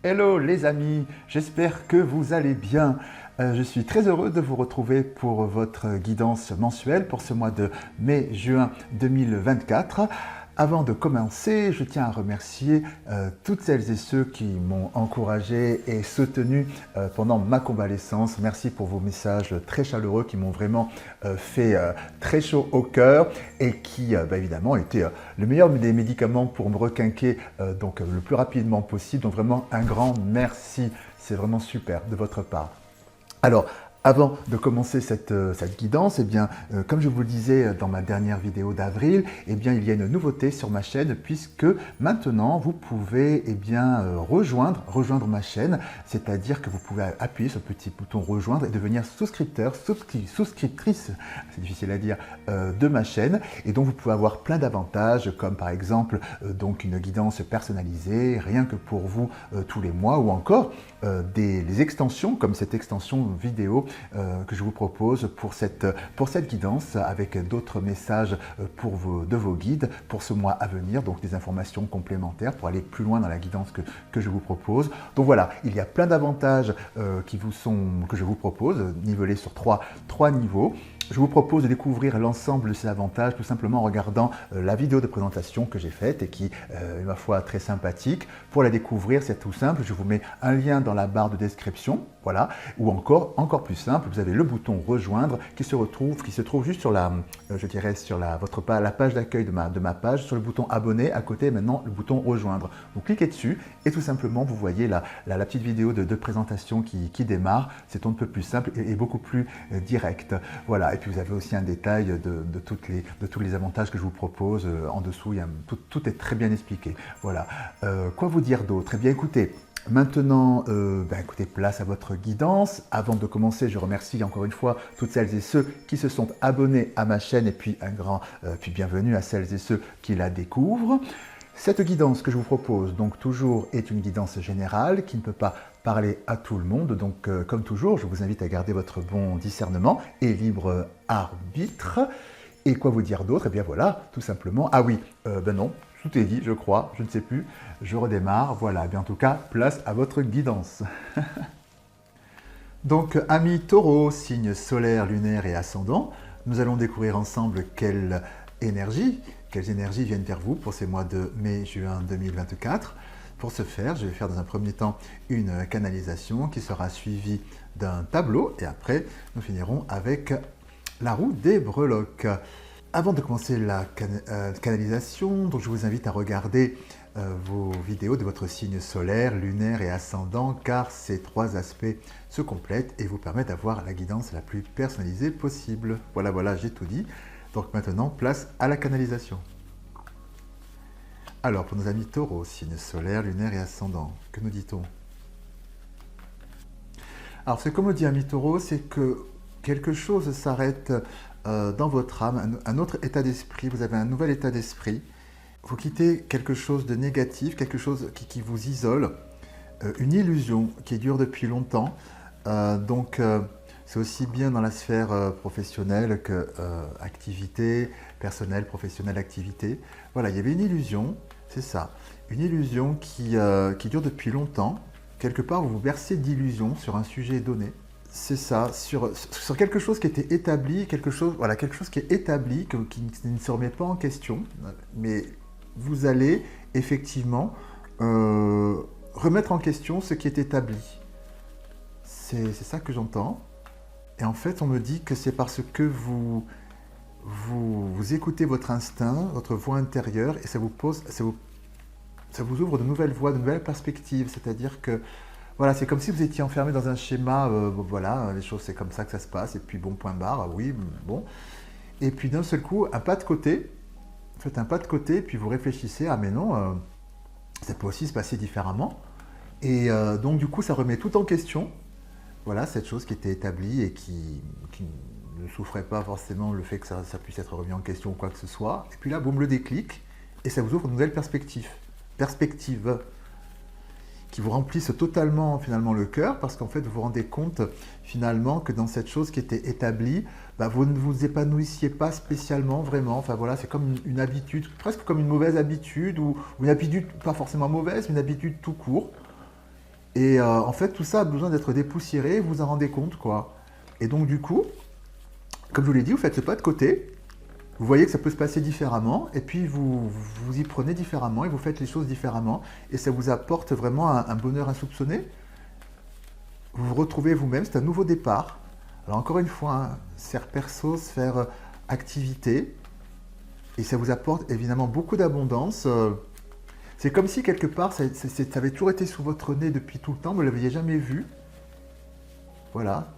Hello les amis, j'espère que vous allez bien. Je suis très heureux de vous retrouver pour votre guidance mensuelle pour ce mois de mai-juin 2024. Avant de commencer, je tiens à remercier toutes celles et ceux qui m'ont encouragé et soutenu pendant ma convalescence. Merci pour vos messages très chaleureux qui m'ont vraiment fait très chaud au cœur et qui évidemment étaient le meilleur des médicaments pour me requinquer donc le plus rapidement possible. Donc vraiment un grand merci, c'est vraiment super de votre part. Alors, avant de commencer cette guidance, comme je vous le disais dans ma dernière vidéo d'avril, il y a une nouveauté sur ma chaîne puisque maintenant vous pouvez rejoindre ma chaîne, c'est-à-dire que vous pouvez appuyer sur le petit bouton rejoindre et devenir souscripteur, souscriptrice, c'est difficile à dire, de ma chaîne. Et donc vous pouvez avoir plein d'avantages comme par exemple donc une guidance personnalisée, rien que pour vous tous les mois, ou encore des extensions comme cette extension vidéo que je vous propose pour cette guidance avec d'autres messages de vos guides pour ce mois à venir, donc des informations complémentaires pour aller plus loin dans la guidance que je vous propose. Donc voilà, il y a plein d'avantages que je vous propose, nivelés sur trois niveaux. Je vous propose de découvrir l'ensemble de ces avantages tout simplement en regardant la vidéo de présentation que j'ai faite et qui est ma foi très sympathique. Pour la découvrir, c'est tout simple, je vous mets un lien dans la barre de description, voilà, ou encore plus simple, vous avez le bouton rejoindre qui se trouve juste sur la page d'accueil de ma page, sur le bouton abonner, à côté maintenant le bouton rejoindre. Vous cliquez dessus et tout simplement vous voyez la petite vidéo de présentation qui démarre. C'est un peu plus simple et beaucoup plus direct. Voilà. Et puis vous avez aussi un détail de tous les avantages que je vous propose en dessous. Tout est très bien expliqué. Voilà. Quoi vous dire d'autre? Eh bien écoutez, maintenant, écoutez, place à votre guidance. Avant de commencer, je remercie encore une fois toutes celles et ceux qui se sont abonnés à ma chaîne et puis puis bienvenue à celles et ceux qui la découvrent. Cette guidance que je vous propose, donc toujours, est une guidance générale qui ne peut pas parler à tout le monde. Donc, comme toujours, je vous invite à garder votre bon discernement et libre arbitre. Et quoi vous dire d'autre? Eh bien voilà, tout simplement. Ah oui, non, tout est dit, je crois, je ne sais plus. Je redémarre. Voilà, eh bien en tout cas, place à votre guidance. Donc, amis taureaux, signe solaire, lunaire et ascendant, nous allons découvrir ensemble quelles énergies viennent vers vous pour ces mois de mai-juin 2024. Pour ce faire, je vais faire dans un premier temps une canalisation qui sera suivie d'un tableau et après, nous finirons avec la roue des breloques. Avant de commencer la canalisation, donc je vous invite à regarder vos vidéos de votre signe solaire, lunaire et ascendant, car ces trois aspects se complètent et vous permettent d'avoir la guidance la plus personnalisée possible. Voilà, j'ai tout dit. Donc maintenant, place à la canalisation. Alors, pour nos amis taureaux, signe solaire, lunaire et ascendant, que nous dit-on? Alors, ce que me dit ami taureau, c'est que quelque chose s'arrête dans votre âme, un autre état d'esprit, vous avez un nouvel état d'esprit. Vous quittez quelque chose de négatif, quelque chose qui vous isole, une illusion qui dure depuis longtemps. C'est aussi bien dans la sphère professionnelle que activité, personnelle, professionnelle, activité. Voilà, il y avait une illusion, c'est ça, une illusion qui dure depuis longtemps. Quelque part, vous vous bercez d'illusions sur un sujet donné. C'est ça, sur quelque chose qui était établi, quelque chose qui est établi, qui ne se remet pas en question, mais vous allez effectivement remettre en question ce qui est établi. C'est ça que j'entends. Et en fait, on me dit que c'est parce que vous écoutez votre instinct, votre voix intérieure, et ça vous ouvre de nouvelles voies, de nouvelles perspectives. C'est-à-dire que, voilà, c'est comme si vous étiez enfermé dans un schéma, voilà, les choses c'est comme ça que ça se passe, et puis bon, point barre, oui, bon. Et puis d'un seul coup, un pas de côté, faites un pas de côté, puis vous réfléchissez, ah mais non, ça peut aussi se passer différemment. Et donc du coup, ça remet tout en question. Voilà, cette chose qui était établie et qui ne souffrait pas forcément le fait que ça puisse être remis en question ou quoi que ce soit. Et puis là, boum, le déclic, et ça vous ouvre de nouvelles perspectives qui vous remplissent totalement finalement le cœur, parce qu'en fait, vous vous rendez compte finalement que dans cette chose qui était établie, vous ne vous épanouissiez pas spécialement, vraiment. Enfin voilà, c'est comme une habitude, presque comme une mauvaise habitude, ou une habitude pas forcément mauvaise, mais une habitude tout court. Et en fait, tout ça a besoin d'être dépoussiéré, vous vous en rendez compte, quoi. Et donc, du coup, comme je vous l'ai dit, vous faites ce pas de côté, vous voyez que ça peut se passer différemment, et puis vous y prenez différemment, et vous faites les choses différemment, et ça vous apporte vraiment un bonheur insoupçonné. Vous vous retrouvez vous-même, c'est un nouveau départ. Alors encore une fois, hein, sphère perso, sphère activité, et ça vous apporte évidemment beaucoup d'abondance. C'est comme si quelque part, ça avait toujours été sous votre nez depuis tout le temps, vous ne l'aviez jamais vu. Voilà.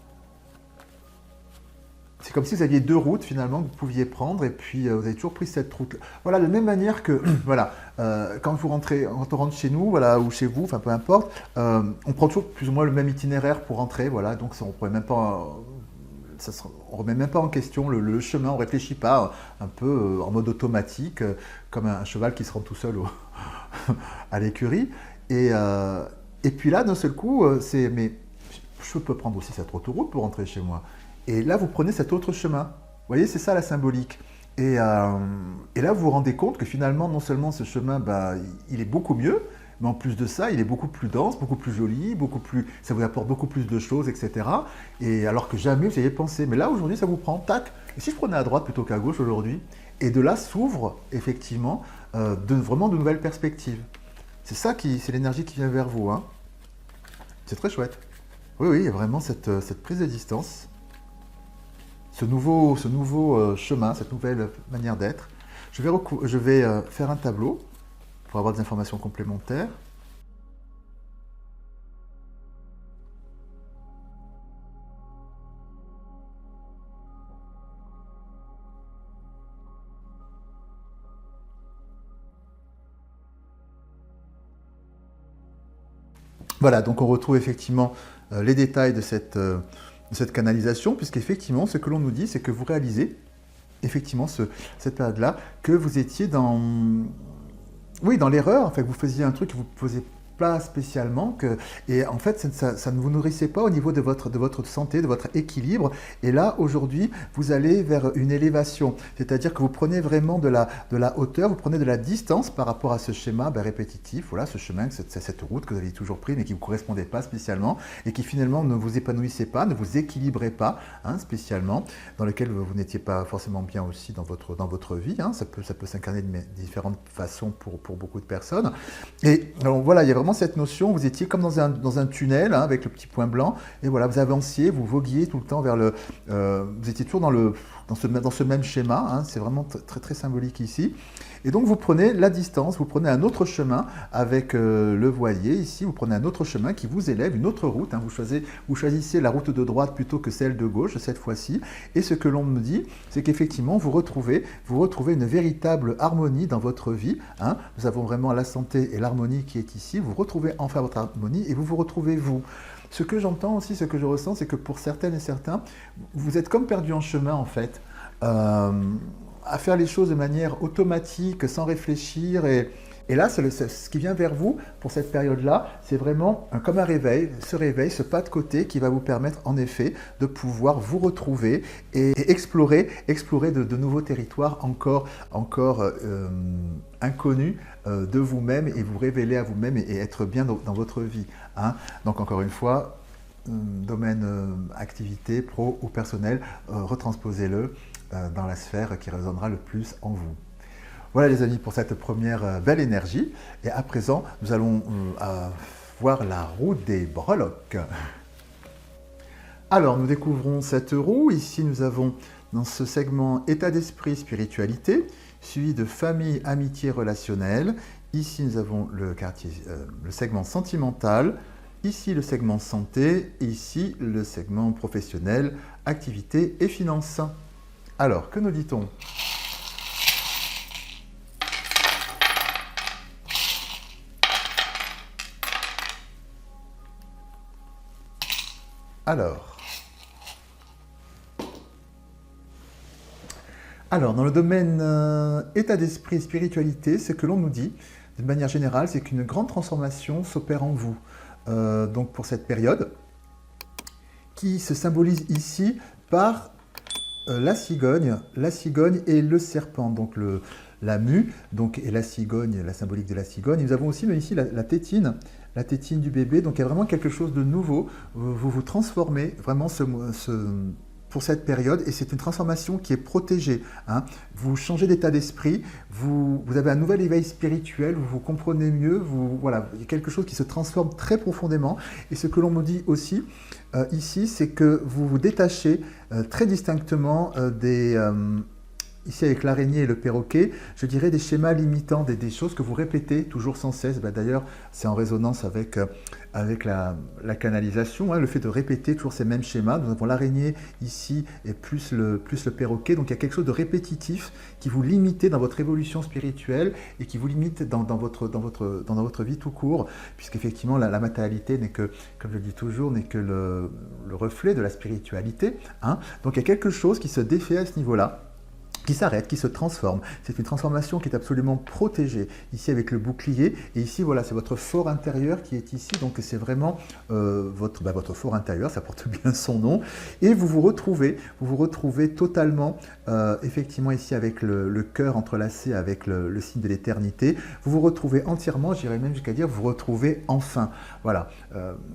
C'est comme si vous aviez deux routes finalement que vous pouviez prendre et puis vous avez toujours pris cette route. Voilà, de la même manière que voilà, quand on rentre chez nous, voilà, ou chez vous, enfin peu importe, on prend toujours plus ou moins le même itinéraire pour rentrer, voilà, donc ça, on pourrait même pas, on remet même pas en question le chemin, on réfléchit pas, un peu en mode automatique, comme un cheval qui se rend tout seul à l'écurie. Et puis là, d'un seul coup, mais je peux prendre aussi cette autoroute pour rentrer chez moi. Et là, vous prenez cet autre chemin. Vous voyez, c'est ça la symbolique. Et là, vous vous rendez compte que finalement, non seulement ce chemin, bah, il est beaucoup mieux, mais en plus de ça, il est beaucoup plus dense, beaucoup plus joli, ça vous apporte beaucoup plus de choses, etc. Et alors que jamais vous y avez pensé. Mais là, aujourd'hui, ça vous prend, tac. Et si je prenais à droite plutôt qu'à gauche aujourd'hui? Et de là s'ouvrent effectivement vraiment de nouvelles perspectives. C'est ça c'est l'énergie qui vient vers vous, hein. C'est très chouette. Oui, oui, il y a vraiment cette prise de distance. Ce nouveau chemin, cette nouvelle manière d'être. Je vais faire un tableau pour avoir des informations complémentaires. Voilà, donc on retrouve effectivement les détails de cette canalisation, puisqu'effectivement, ce que l'on nous dit, c'est que vous réalisez, effectivement, cette période-là, que vous étiez oui, dans l'erreur, en fait, que vous faisiez un truc que vous ne faisiez pas spécialement, et en fait, ça ne vous nourrissait pas au niveau de votre santé, de votre équilibre, et là, aujourd'hui, vous allez vers une élévation, c'est-à-dire que vous prenez vraiment de la hauteur, vous prenez de la distance par rapport à ce schéma répétitif, voilà, ce chemin, cette route que vous aviez toujours pris, mais qui ne vous correspondait pas spécialement, et qui finalement ne vous épanouissait pas, ne vous équilibrait pas, hein, spécialement, dans lequel vous n'étiez pas forcément bien aussi dans votre vie, hein, ça peut s'incarner de différentes façons pour beaucoup de personnes, et alors, voilà, il y a vraiment cette notion, vous étiez comme dans un tunnel, hein, avec le petit point blanc, et voilà, vous avanciez, vous voguiez tout le temps vers vous étiez toujours dans ce même schéma, hein, c'est vraiment très, très symbolique ici. Et donc vous prenez la distance, vous prenez un autre chemin avec le voilier, ici vous prenez un autre chemin qui vous élève, une autre route, hein, vous choisissez la route de droite plutôt que celle de gauche cette fois-ci, et ce que l'on me dit, c'est qu'effectivement vous retrouvez une véritable harmonie dans votre vie, hein. Nous avons vraiment la santé et l'harmonie qui est ici, vous retrouvez enfin votre harmonie et vous retrouvez vous. Ce que j'entends aussi, ce que je ressens, c'est que pour certaines et certains, vous êtes comme perdus en chemin en fait, à faire les choses de manière automatique, sans réfléchir. Et là, ce qui vient vers vous pour cette période-là, c'est vraiment comme un réveil, ce pas de côté qui va vous permettre en effet de pouvoir vous retrouver et explorer de nouveaux territoires encore inconnus de vous-même et vous révéler à vous-même et être bien dans votre vie, hein. Donc encore une fois, domaine activité, pro ou personnel, retransposez-le dans la sphère qui résonnera le plus en vous. Voilà les amis pour cette première belle énergie. Et à présent, nous allons voir la roue des breloques. Alors, nous découvrons cette roue. Ici, nous avons dans ce segment état d'esprit, spiritualité, suivi de famille, amitié, relationnelle. Ici, nous avons le segment sentimental. Ici, le segment santé. Ici, le segment professionnel, activité et finances. Alors, que nous dit-on ? Alors, dans le domaine état d'esprit et spiritualité, ce que l'on nous dit, de manière générale, c'est qu'une grande transformation s'opère en vous. Donc pour cette période, qui se symbolise ici par la cigogne et le serpent, donc la mue, donc, et la cigogne, la symbolique de la cigogne. Nous avons aussi ici la tétine la tétine du bébé. Donc il y a vraiment quelque chose de nouveau. Vous vous transformez vraiment pour cette période et c'est une transformation qui est protégée. Hein. Vous changez d'état d'esprit, vous avez un nouvel éveil spirituel, vous vous comprenez mieux, voilà, il y a quelque chose qui se transforme très profondément. Et ce que l'on me dit aussi ici, c'est que vous vous détachez très distinctement ici avec l'araignée et le perroquet, je dirais des schémas limitants, des choses que vous répétez toujours sans cesse. Ben, d'ailleurs, c'est en résonance avec la canalisation, hein, le fait de répéter toujours ces mêmes schémas. Nous avons l'araignée ici et plus le perroquet. Donc il y a quelque chose de répétitif qui vous limite dans votre évolution spirituelle et qui vous limite dans votre vie tout court, puisqu'effectivement la matérialité n'est que, comme je le dis toujours, n'est que le reflet de la spiritualité. Hein. Donc il y a quelque chose qui se défait à ce niveau-là, qui s'arrête, qui se transforme. C'est une transformation qui est absolument protégée, ici avec le bouclier, et ici, voilà, c'est votre fort intérieur qui est ici, donc c'est vraiment votre fort intérieur, ça porte bien son nom, et vous vous retrouvez totalement, effectivement ici avec le cœur entrelacé avec le signe de l'éternité, vous vous retrouvez entièrement, j'irais même jusqu'à dire, vous vous retrouvez enfin. Voilà,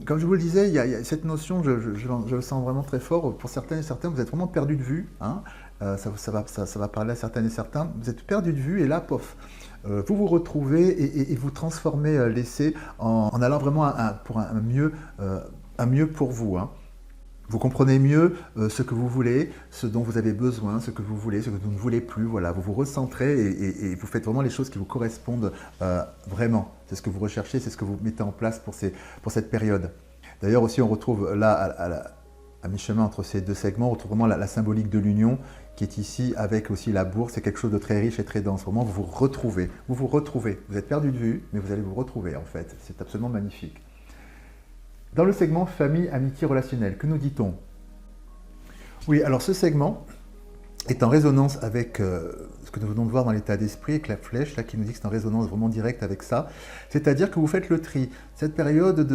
comme je vous le disais, il y a cette notion, je le sens vraiment très fort, pour certains et certains, vous êtes vraiment perdu de vue, hein. Ça va parler à certaines et certains. Vous êtes perdu de vue et là, pof, vous vous retrouvez et vous transformez l'essai en allant vraiment pour un mieux pour vous. Hein. Vous comprenez mieux ce que vous voulez, ce dont vous avez besoin, ce que vous voulez, ce que vous ne voulez plus. Voilà, vous vous recentrez et vous faites vraiment les choses qui vous correspondent vraiment. C'est ce que vous recherchez, c'est ce que vous mettez en place pour cette période. D'ailleurs aussi, on retrouve là, à mi-chemin entre ces deux segments, on retrouve vraiment la symbolique de l'union qui est ici avec aussi la bourse. C'est quelque chose de très riche et très dense. Vraiment, vous vous retrouvez. Vous êtes perdu de vue, mais vous allez vous retrouver en fait. C'est absolument magnifique. Dans le segment famille, amitié, relationnelle, que nous dit-on? Oui, alors ce segment est en résonance avec ce que nous venons de voir dans l'état d'esprit, avec la flèche là, qui nous dit que c'est en résonance vraiment directe avec ça. C'est-à-dire que vous faites le tri. Cette période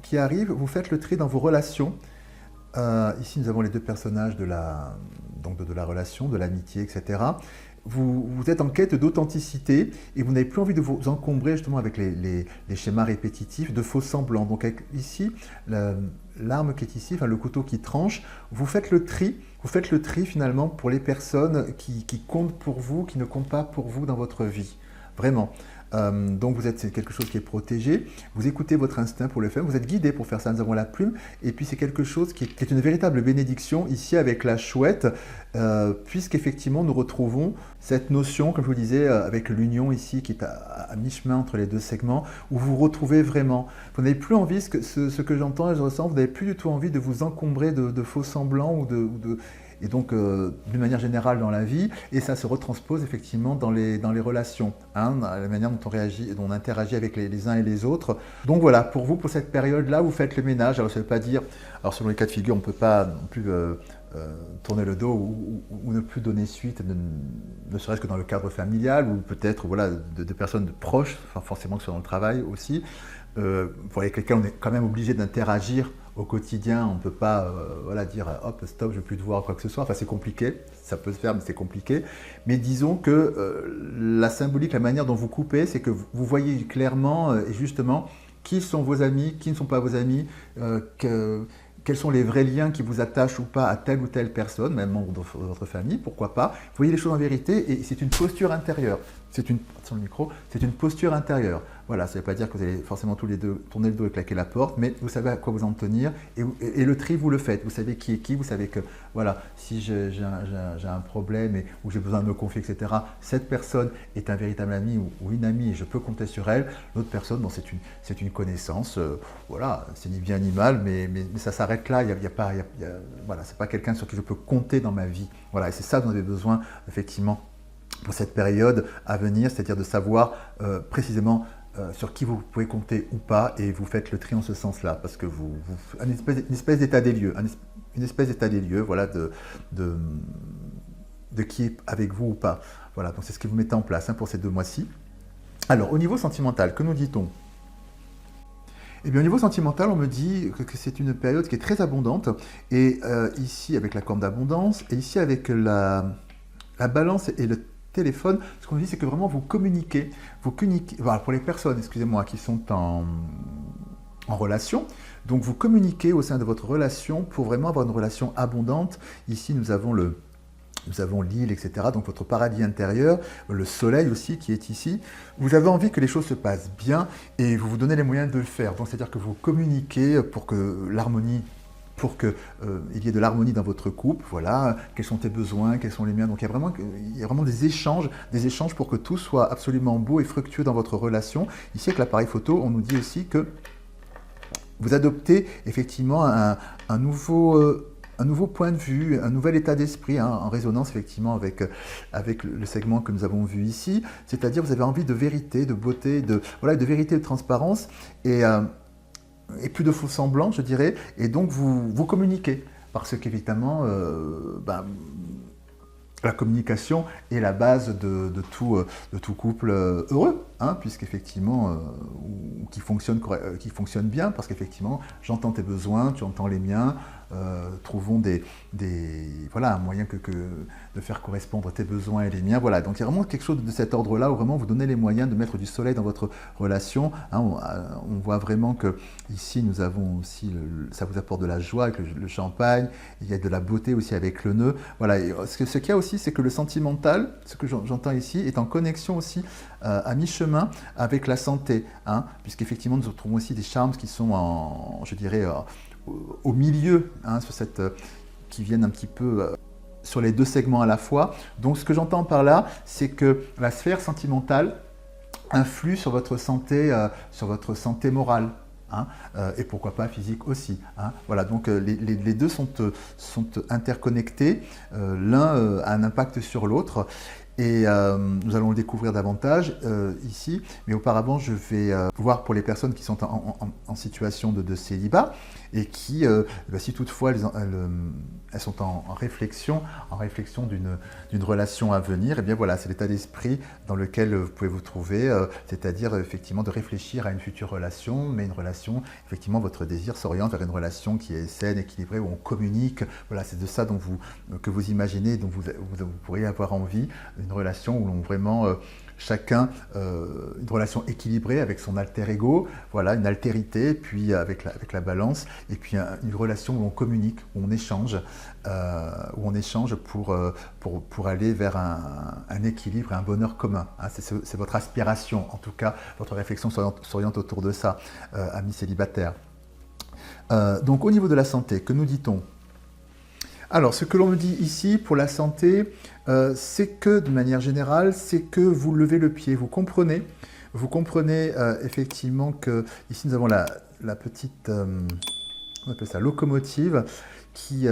qui arrive, vous faites le tri dans vos relations. Ici, nous avons les deux personnages de la relation, de l'amitié, etc. Vous êtes en quête d'authenticité et vous n'avez plus envie de vous encombrer justement avec les schémas répétitifs de faux semblants. Donc ici, l'arme qui est ici, enfin le couteau qui tranche, vous faites le tri finalement pour les personnes qui comptent pour vous, qui ne comptent pas pour vous dans votre vie. Vraiment. Donc c'est quelque chose qui est protégé, vous écoutez votre instinct pour le faire, vous êtes guidé pour faire ça, nous avons la plume, et puis c'est quelque chose qui est une véritable bénédiction ici avec la chouette, puisqu'effectivement nous retrouvons cette notion, comme je vous disais, avec l'union ici qui est à mi-chemin entre les deux segments, où vous vous retrouvez vraiment. Vous n'avez plus envie, ce que j'entends et je ressens, vous n'avez plus du tout envie de vous encombrer de faux semblants et donc d'une manière générale dans la vie, et ça se retranspose effectivement dans les relations, hein, la manière dont on réagit et dont on interagit avec les uns et les autres. Donc voilà, pour vous, pour cette période-là, vous faites le ménage. Alors ça ne veut pas dire, alors selon les cas de figure, on ne peut pas non plus tourner le dos ou ne plus donner suite, ne serait-ce que dans le cadre familial, ou peut-être voilà, de personnes proches, enfin, forcément que ce soit dans le travail aussi, avec lesquelles on est quand même obligé d'interagir au quotidien. On ne peut pas voilà, dire hop, stop, je ne veux plus te voir, quoi que ce soit. Enfin, c'est compliqué, ça peut se faire, mais c'est compliqué. Mais disons que la symbolique, la manière dont vous coupez, c'est que vous voyez clairement et justement qui sont vos amis, qui ne sont pas vos amis, quels sont les vrais liens qui vous attachent ou pas à telle ou telle personne, même membre de votre famille, pourquoi pas. Vous voyez les choses en vérité et c'est une posture intérieure. Sur le micro, c'est une posture intérieure. Voilà, ça ne veut pas dire que vous allez forcément tous les deux tourner le dos et claquer la porte, mais vous savez à quoi vous en tenir et le tri, vous le faites. Vous savez qui est qui, vous savez que voilà, si j'ai un problème ou j'ai besoin de me confier, etc., cette personne est un véritable ami ou une amie et je peux compter sur elle. L'autre personne, bon, c'est une connaissance, voilà, c'est ni bien ni mal, mais ça s'arrête là. Voilà, c'est pas quelqu'un sur qui je peux compter dans ma vie. Voilà, et c'est ça dont vous avez besoin, effectivement, pour cette période à venir, c'est-à-dire de savoir précisément sur qui vous pouvez compter ou pas, et vous faites le tri en ce sens-là, parce que une espèce d'état des lieux, voilà, de qui est avec vous ou pas. Voilà, donc c'est ce que vous mettez en place pour ces 2 mois-ci. Alors, au niveau sentimental, que nous dit-on? Eh bien, au niveau sentimental, on me dit que c'est une période qui est très abondante, et ici avec la corne d'abondance, et ici avec la balance et le téléphone, ce qu'on dit, c'est que vraiment vous communiquez, voilà, pour les personnes, excusez-moi, qui sont en relation. Donc vous communiquez au sein de votre relation pour vraiment avoir une relation abondante. Ici, nous avons l'île, etc. Donc votre paradis intérieur, le soleil aussi qui est ici. Vous avez envie que les choses se passent bien et vous vous donnez les moyens de le faire. Donc c'est-à-dire que vous communiquez pour que l'harmonie, il y ait de l'harmonie dans votre couple. Voilà, quels sont tes besoins, quels sont les miens. Donc il y a vraiment des échanges pour que tout soit absolument beau et fructueux dans votre relation. Ici avec l'appareil photo, on nous dit aussi que vous adoptez effectivement un nouveau point de vue, un nouvel état d'esprit, hein, en résonance effectivement avec le segment que nous avons vu ici. C'est-à-dire vous avez envie de vérité, de beauté, de vérité et de transparence et plus de faux semblants, je dirais. Et donc vous communiquez parce qu'évidemment, la communication est la base de tout couple heureux, hein, puisqu'effectivement, qui fonctionne bien, parce qu'effectivement, j'entends tes besoins, tu entends les miens, trouvons voilà, un moyen de faire correspondre tes besoins et les miens. Voilà, donc il y a vraiment quelque chose de cet ordre-là, où vraiment vous donnez les moyens de mettre du soleil dans votre relation. Hein, on voit vraiment que ici, nous avons aussi, ça vous apporte de la joie avec le champagne, il y a de la beauté aussi avec le nœud. Voilà, et ce qu'il y a aussi, c'est que le sentimental, ce que j'entends ici, est en connexion aussi à mi-chemin avec la santé, hein, puisqu'effectivement, nous retrouvons aussi des charmes qui sont je dirais, au milieu, hein, qui viennent un petit peu sur les deux segments à la fois. Donc ce que j'entends par là, c'est que la sphère sentimentale influe sur votre santé morale. Hein, et pourquoi pas physique aussi. Hein. Voilà, donc les deux sont interconnectés, l'un a un impact sur l'autre, et nous allons le découvrir davantage ici, mais auparavant je vais voir pour les personnes qui sont en situation de célibat, et qui, si toutefois elles sont en réflexion d'une relation à venir, et bien voilà, c'est l'état d'esprit dans lequel vous pouvez vous trouver, c'est-à-dire effectivement de réfléchir à une future relation, mais une relation, effectivement votre désir s'oriente vers une relation qui est saine, équilibrée, où on communique, voilà, c'est de ça que vous imaginez, dont vous pourriez avoir envie, une relation où l'on vraiment chacun, une relation équilibrée avec son alter ego, voilà, une altérité, puis avec la balance, et puis une relation où on communique, où on échange pour aller vers un équilibre et un bonheur commun. Hein, c'est votre aspiration, en tout cas, votre réflexion s'oriente autour de ça, amis célibataires. Donc au niveau de la santé, que nous dit-on ? Alors, ce que l'on me dit ici pour la santé, c'est que, de manière générale, c'est que vous levez le pied, vous comprenez effectivement que, ici nous avons la petite, on appelle ça locomotive, qui,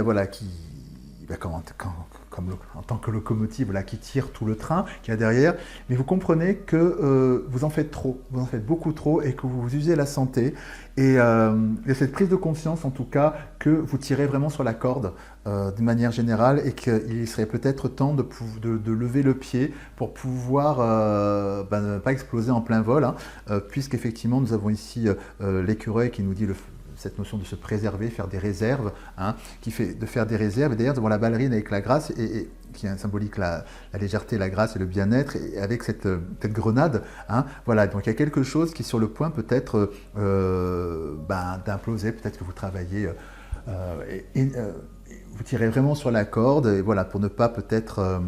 comme en tant que locomotive, là, qui tire tout le train qu'il y a derrière, mais vous comprenez que vous en faites trop, vous en faites beaucoup trop, et que vous usez la santé, et il y a cette prise de conscience en tout cas que vous tirez vraiment sur la corde de manière générale, et qu'il serait peut-être temps de lever le pied pour pouvoir ne pas exploser en plein vol, hein, puisqu'effectivement nous avons ici l'écureuil qui nous dit cette notion de se préserver, faire des réserves, hein, de faire des réserves, et d'ailleurs devant la ballerine avec la grâce, et qui symbolique la légèreté, la grâce et le bien-être, et avec cette grenade, hein, voilà, donc il y a quelque chose qui est sur le point peut-être d'imploser, peut-être que vous travaillez, vous tirez vraiment sur la corde, et voilà, pour ne pas peut-être...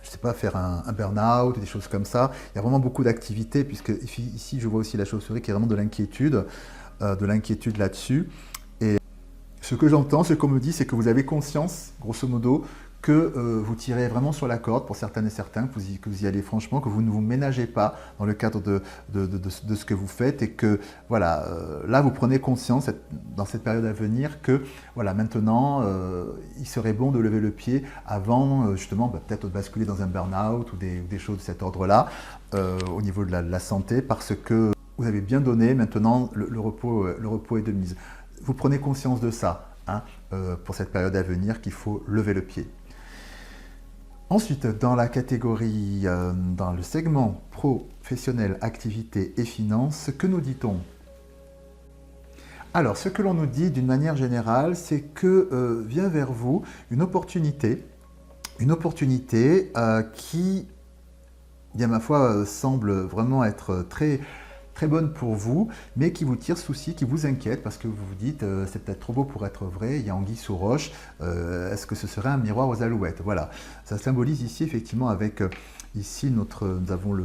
je ne sais pas, faire un burn-out, des choses comme ça. Il y a vraiment beaucoup d'activités, puisque ici je vois aussi la chauve-souris qui est vraiment de l'inquiétude là-dessus. Et ce que j'entends, ce qu'on me dit, c'est que vous avez conscience, grosso modo, que vous tirez vraiment sur la corde pour certaines et certains, que vous y allez franchement, que vous ne vous ménagez pas dans le cadre de ce que vous faites, et que voilà, là vous prenez conscience dans cette période à venir que voilà, maintenant il serait bon de lever le pied avant justement peut-être de basculer dans un burn-out ou des choses de cet ordre-là au niveau de la santé, parce que vous avez bien donné, maintenant le repos est de mise. Vous prenez conscience de ça, hein, pour cette période à venir, qu'il faut lever le pied. Ensuite, dans la catégorie, dans le segment professionnel, activité et finances, que nous dit-on ? Alors, ce que l'on nous dit d'une manière générale, c'est que vient vers vous une opportunité qui, bien ma foi, semble vraiment être très, très bonne pour vous, mais qui vous tire souci, qui vous inquiète, parce que vous vous dites c'est peut-être trop beau pour être vrai, il y a anguille sous roche, est-ce que ce serait un miroir aux alouettes? Voilà, ça symbolise ici effectivement avec, ici nous avons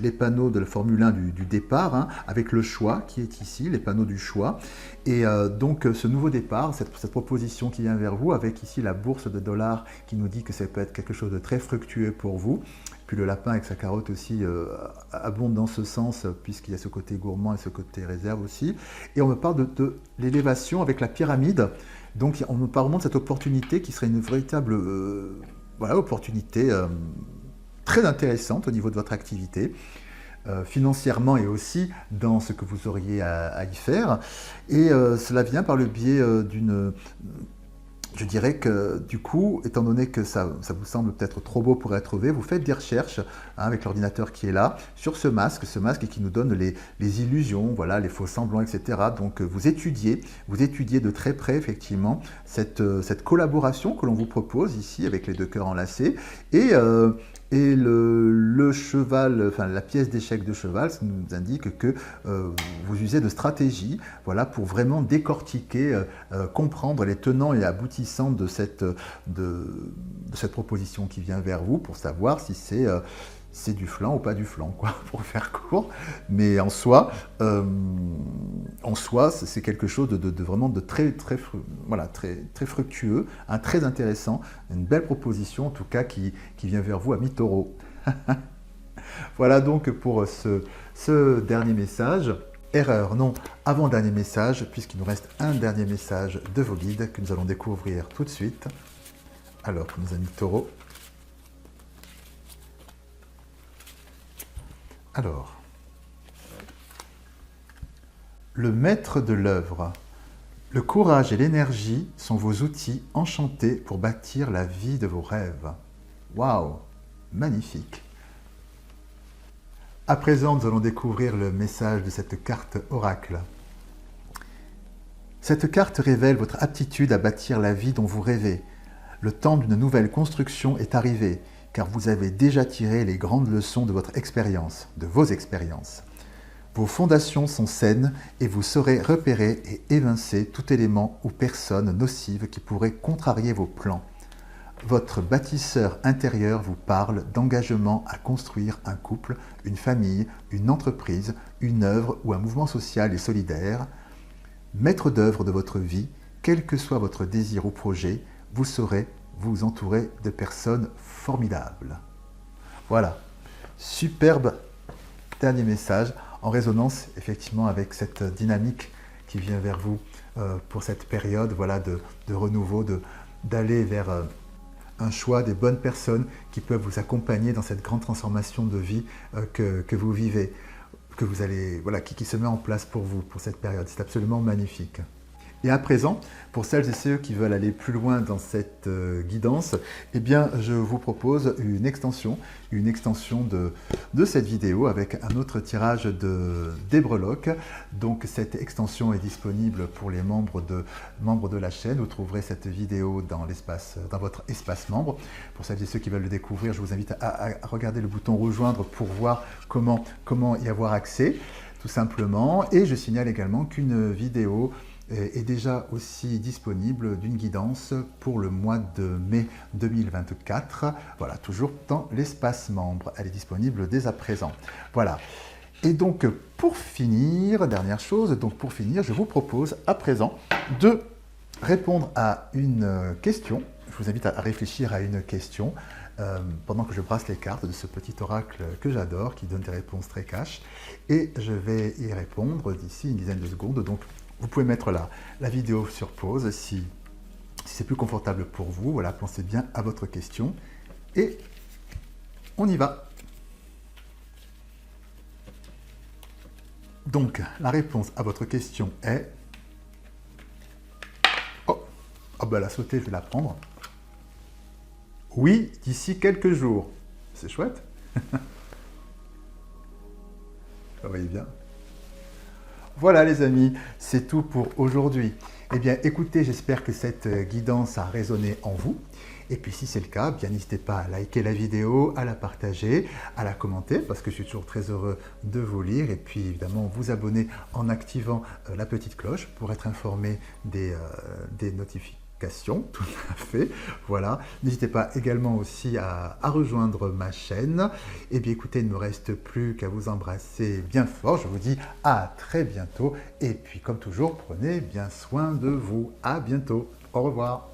les panneaux de la Formule 1 du départ, hein, avec le choix qui est ici, les panneaux du choix. Et donc ce nouveau départ, cette proposition qui vient vers vous, avec ici la bourse de dollars qui nous dit que ça peut être quelque chose de très fructueux pour vous. Puis le lapin avec sa carotte aussi abonde dans ce sens, puisqu'il y a ce côté gourmand et ce côté réserve aussi. Et on me parle de l'élévation avec la pyramide. Donc on me parle vraiment de cette opportunité qui serait une véritable voilà, opportunité très intéressante au niveau de votre activité, financièrement et aussi dans ce que vous auriez à y faire. Et cela vient par le biais d'une... Je dirais que du coup, étant donné que ça vous semble peut-être trop beau pour être vrai, vous faites des recherches hein, avec l'ordinateur qui est là, sur ce masque qui nous donne les illusions, voilà, les faux semblants, etc. Donc vous étudiez de très près effectivement cette collaboration que l'on vous propose ici avec les deux cœurs enlacés et le cheval, enfin la pièce d'échec de cheval, ça nous indique que vous usez de stratégie, voilà, pour vraiment décortiquer, comprendre les tenants et aboutissants de cette proposition qui vient vers vous, pour savoir si c'est du flan ou pas du flan, quoi, pour faire court. Mais en soi, c'est quelque chose de vraiment de très fructueux, hein, très intéressant, une belle proposition en tout cas qui vient vers vous, amis taureaux. Voilà donc pour ce dernier message. Erreur, non, avant-dernier message, puisqu'il nous reste un dernier message de vos guides que nous allons découvrir tout de suite. Alors, nos amis taureaux. Alors, le maître de l'œuvre. Le courage et l'énergie sont vos outils enchantés pour bâtir la vie de vos rêves. Waouh, magnifique. À présent, nous allons découvrir le message de cette carte oracle. Cette carte révèle votre aptitude à bâtir la vie dont vous rêvez. Le temps d'une nouvelle construction est arrivé, car vous avez déjà tiré les grandes leçons de votre expérience, de vos expériences. Vos fondations sont saines et vous saurez repérer et évincer tout élément ou personne nocive qui pourrait contrarier vos plans. Votre bâtisseur intérieur vous parle d'engagement à construire un couple, une famille, une entreprise, une œuvre ou un mouvement social et solidaire. Maître d'œuvre de votre vie, quel que soit votre désir ou projet, vous saurez vous entourer de personnes formidables. Voilà, superbe dernier message, en résonance effectivement avec cette dynamique qui vient vers vous pour cette période, voilà, de renouveau, d'aller vers un choix des bonnes personnes qui peuvent vous accompagner dans cette grande transformation de vie que vous vivez, que vous allez, voilà, qui se met en place pour vous, pour cette période. C'est absolument magnifique. Et à présent, pour celles et ceux qui veulent aller plus loin dans cette guidance, eh bien, je vous propose une extension de cette vidéo avec un autre tirage des breloques. Donc, cette extension est disponible pour les membres de la chaîne. Vous trouverez cette vidéo dans votre espace membre. Pour celles et ceux qui veulent le découvrir, je vous invite à regarder le bouton rejoindre pour voir comment y avoir accès, tout simplement. Et je signale également qu'une vidéo est déjà aussi disponible d'une guidance pour le mois de mai 2024. Voilà, toujours dans l'espace membre. Elle est disponible dès à présent. Voilà. Et donc, pour finir, dernière chose, je vous propose à présent de répondre à une question. Je vous invite à réfléchir à une question pendant que je brasse les cartes de ce petit oracle que j'adore, qui donne des réponses très cash. Et je vais y répondre d'ici une dizaine de secondes. Donc, vous pouvez mettre la vidéo sur pause si c'est plus confortable pour vous. Voilà, pensez bien à votre question. Et on y va. Donc, la réponse à votre question est... Oh, ben elle a sauté, je vais la prendre. Oui, d'ici quelques jours. C'est chouette. Vous voyez bien. Voilà les amis, c'est tout pour aujourd'hui. Eh bien écoutez, j'espère que cette guidance a résonné en vous. Et puis si c'est le cas, bien n'hésitez pas à liker la vidéo, à la partager, à la commenter, parce que je suis toujours très heureux de vous lire. Et puis évidemment, vous abonner en activant la petite cloche pour être informé des notifications, tout à fait. Voilà. N'hésitez pas également aussi à rejoindre ma chaîne. Et bien écoutez, il ne me reste plus qu'à vous embrasser bien fort. Je vous dis à très bientôt. Et puis comme toujours, prenez bien soin de vous. À bientôt. Au revoir.